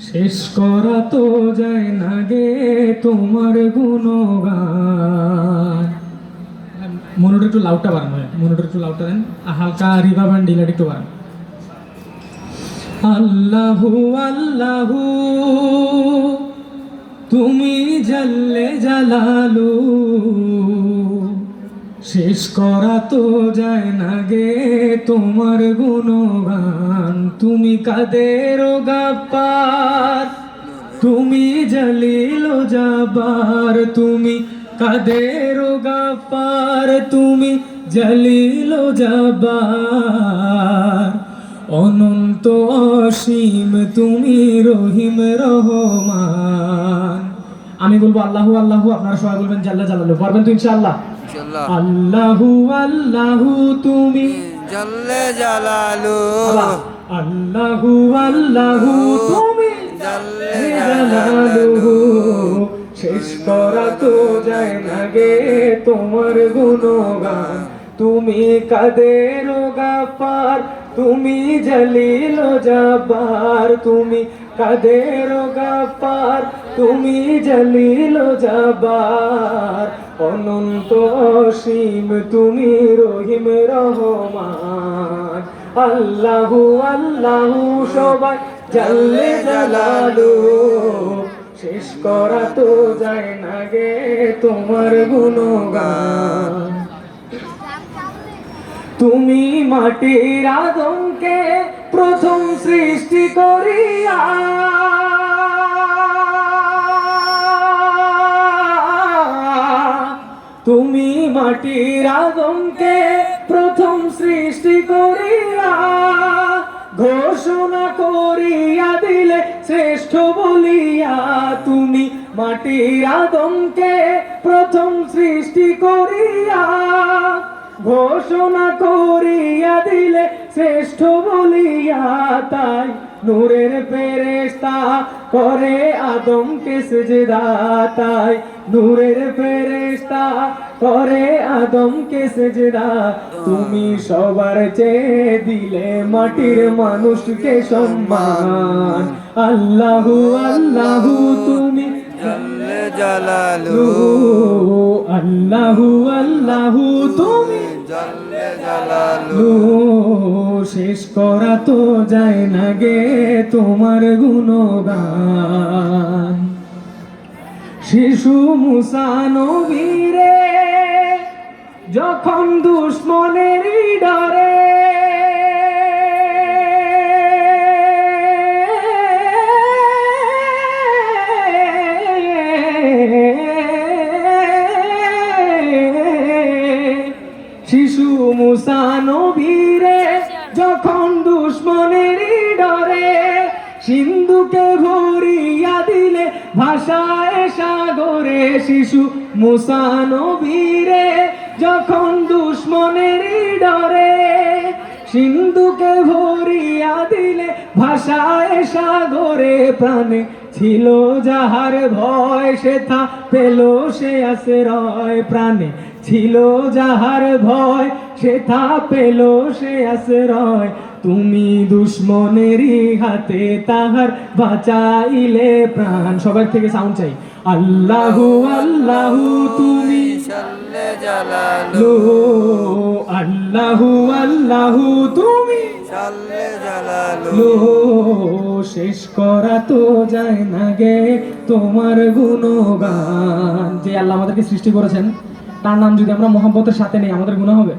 শেষ করা তো যায় না গে তোমার গুণগান। মনোটা একটু লাউডটা বাড়ানো হয়, মনোটা একটু লাউডটা দেন, হালকা রিভার্ব এন্ড ডিলেট একটু বাড়ান। আল্লাহু আল্লাহু তুমি জাল্লে জালালু, শেষ করা তো যায় না গে তোমার গুণগান। তুমি কাদের গাফফার, তুমি জলিল জাবার, তুমি কাদের গাফফার, তুমি জলিল জাবার। অনন্ত অসীম তুমি রহিম রহমান। আমি বলবো আল্লাহু আল্লাহু, আপনারা সবাই বলবেন জাল্লা জালালু। পারবেন তো ইনশাআল্লাহ? আল্লাহু আল্লাহু তুমি জাল্লে জালালু, আল্লাহু আল্লাহু তুমি জাল্লে জালালু। শেষ করা তো যায় না গে তোমার গুণগান। তুমি কাদের গাফফার, তুমি জলিল জাবার, তুমি কাদের গাফফার, তুমি জলিল জাবার। অনন্ত অসীম তুমি রহিম রহমান। আল্লাহু আল্লাহু সবাই জাল্লে জালালু, শেষ করা তো যায় না গে তোমার গুণগান। তুমি মাটির আদমকে প্রথম সৃষ্টি করিয়া, তুমি মাটির আদমকে প্রথম সৃষ্টি করিয়া, ঘোষণা করিয়া দিলে শ্রেষ্ঠ বলিয়া। তুমি মাটির আদমকে প্রথম সৃষ্টি করিয়া, ঘোষণা করিয়া দিলে শ্রেষ্ঠ বলিয়া। তাই নূরের ফেরেশতা করে আদমকে সিজদা, তাই নূরের ফেরেশতা করে আদমকে সিজদা। তুমি সবার চেয়ে দিলে মাটির মানুষকে সম্মান। আল্লাহু আল্লাহু তুমি জাল্লে জালালু, আল্লাহু আল্লাহু তুমি জাল্লে জালালু। শেষ করা তো যায় না গে তোমার গুণগান। শিশু মুসা নবীরে যখন দুশ্মনের ডরে, শিশু মুসা নবীরে যখন দুশ্মনের ডরে, সিন্ধুকে ভরিয়া দিলে ভাষায় সাগরে। শিশু মুসা নবীরে যখন দুশ্মনের ডরে, সিন্ধুকে ভরিয়া দিলে ভাষায় সাগরে। প্রাণে ছিল যাহার ভয়, সেথা পেল সে আশ্রয়। প্রাণে ছিল যাহার ভয়, সেথা পেল সে আশ্রয়। তুমি দুশ্মনেরই হাতে তাহার বাঁচাইলে প্রাণ। সবার থেকে সাউন্ড চাই। আল্লাহু আল্লাহু তুমি জাল্লে জালালু, আল্লাহু আল্লাহু তুমি জাল্লে জালালু। শেষ করা তো যায় না গে তোমার গুণগান। যে আল্লাহ আমাদেরকে সৃষ্টি করেছেন, তার নাম যদি আমরা মহব্বতের সাথে নেই, আমাদের গুনাহ হবে?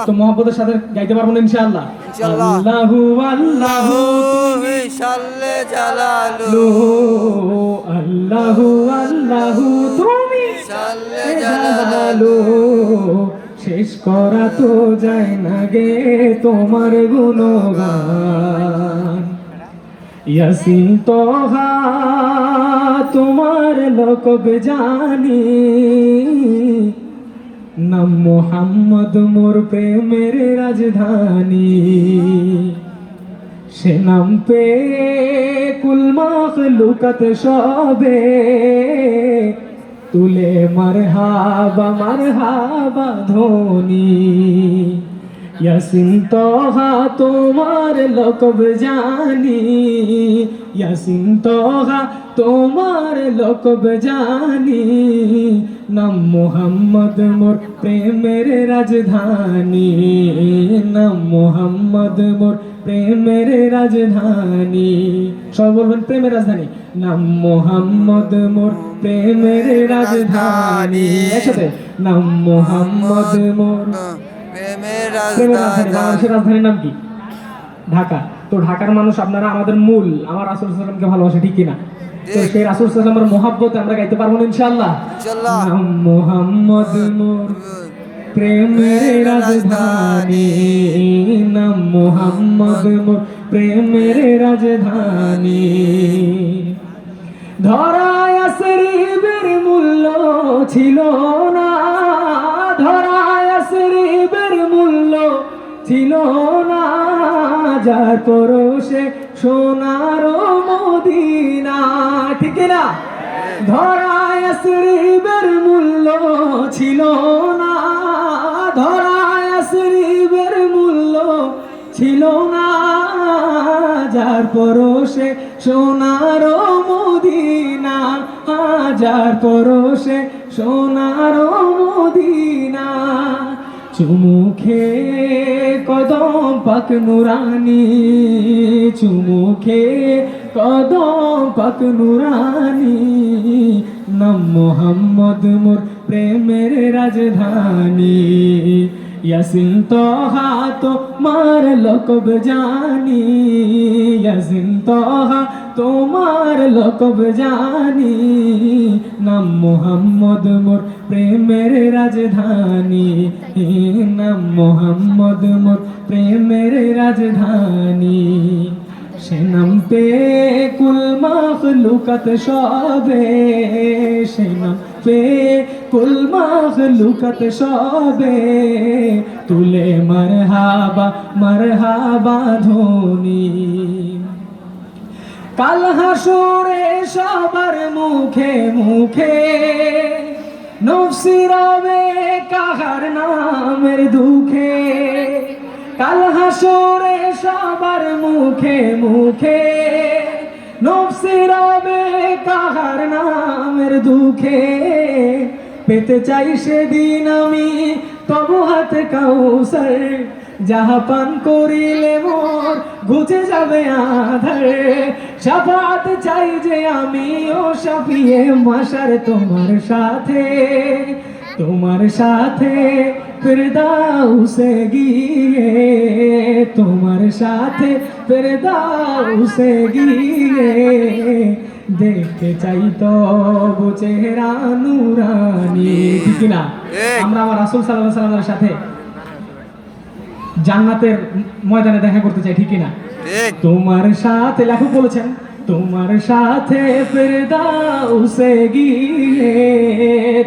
তো মহব্বতের সাথে গাইতে পারবো না ইনশাআল্লাহ? আল্লাহু আল্লাহু তুমি জাল্লে জালালু, আল্লাহু আল্লাহু তুমি জাল্লে জালালু। শেষ করা তো যায় না গে তোমার গুণগান। ইয়াসিন তোহা তোমার লকব জানি, নাম মোহাম্মদ মোর প্রেমের রাজধানী। সে নাম পে কুল মাখলুকাত সবে তুলে মারহাবা মারহাবা ধ্বনি। ইয়াসিন তহা তোমার লকব জানি, ইয়াসিন তহা তোমার লকব জানি, নাম মোহাম্মদ মোর প্রেমের রাজধানী, নাম মোহাম্মদ মোর প্রেমের রাজধানী। সবাই বলবেন প্রেমের রাজধানী, নাম মোহাম্মদ মোর প্রেমের রাজধানী। একসাথে, নাম মোহাম্মদ মোর প্রেমের প্রেমের রাজধানী। রাজধানী। বাংলাদেশের রাজধানীর নাম কি? ঢাকা। তো ঢাকার মানুষ আপনারা আমাদের মূল, আমার রাসূল সাল্লাল্লাহু আলাইহি ওয়াসাল্লামকে ভালোবাসে, ঠিক কি না? তো সেই রাসূল সাল্লাল্লাহু আলাইহি ওয়াসাল্লামের মহব্বতে আমরা গাইতে পারবো না ইনশাআল্লাহ? ইনশাআল্লাহ। নাম মোহাম্মদ মোর প্রেমের রাজধানী, নাম মোহাম্মদ মোর প্রেমের রাজধানী। ধরায় আসরিবের মূল্য ছিল না, ধরায় আসরিবের মূল্য ছিল না, যার পরশে সোনার মদিনা, ঠিক না? ধরায় আসরিবের মূল্য ছিল না, ধরায় আসরিবের মূল্য ছিল না, যার পরশে সোনার মদিনা, যার পরশে সোনার মদিনা। চুমুখে কদম পাক নুরানি, চুমুখে কদম পাক নুরানি, নাম মোহাম্মদ মোর প্রেমের রাজধানী। ইয়াসিন তহা তোমার লকব জানি, ইয়াসিন তহা তোমার লকব জানি, নাম মোহাম্মদ মোর প্রেমের রাজধানী, নাম মোহাম্মদ মোর প্রেমের রাজধানী। সে নাম পে কুল মাখলুকাত সবে, সে নাম পে কুল মাখলুকাত সবে, তুলে মারহাবা মারহাবা ধ্বনি। কাল হাসরে সবার মুখে মুখে নফসি রবে কাহার নামের দুঃখে, কাল হাসরে সবার মুখে মুখে নফসি রবে কাহার নামের দুঃখে। পেতে চাই সেদিন আমি তবু হাতে কাউসার, যাহা পান করিলে মোর ঘুচে যাবে আধার। শাফাত চাই যে আমি ও শাফিয়ে মাশার তোমার সাথে, তোমার সাথে ফিরদাউসে গিয়ে, তোমার সাথে ফিরদাউসে গিয়ে, দেখতে চাই তো চেহারা নুরানি, ঠিক না? আমরা আমার রাসূল সাল্লাল্লাহু আলাইহি ওয়াসাল্লামের সাথে জান্নাতের ময়দানে দেখা করতে চাই, ঠিক না? ঠিক। তোমার সাথে লেখক বলেছেন, তোমার সাথে ফিরদাউসে গিয়ে,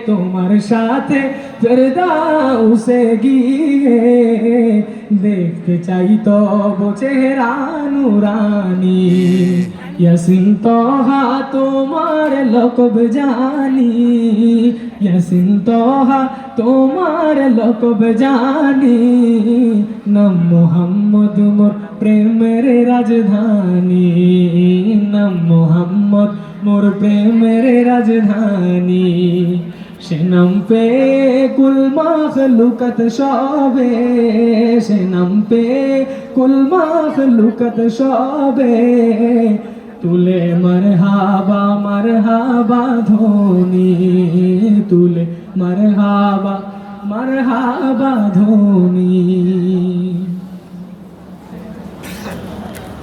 তোমার সাথে ফিরদাউসে গিয়ে, দেখতে চাই তব চেহারা নুরানি। ইয়াসিন তহা তোমার লকব জানি, ইয়াসিন তহা তোমার লকব জানি, নাম মোহাম্মদ মোর প্রেমের রাজধানী, নাম মোহাম্মদ মোর প্রেমের রাজধানী। সে নাম পে কুল মাখলুকাত সবে, সে নাম পে কুল মাখলুকাত সবে, তুলে মারহাবা মারহাবা ধ্বনি, তুলে মারহাবা মারহাবা ধ্বনি।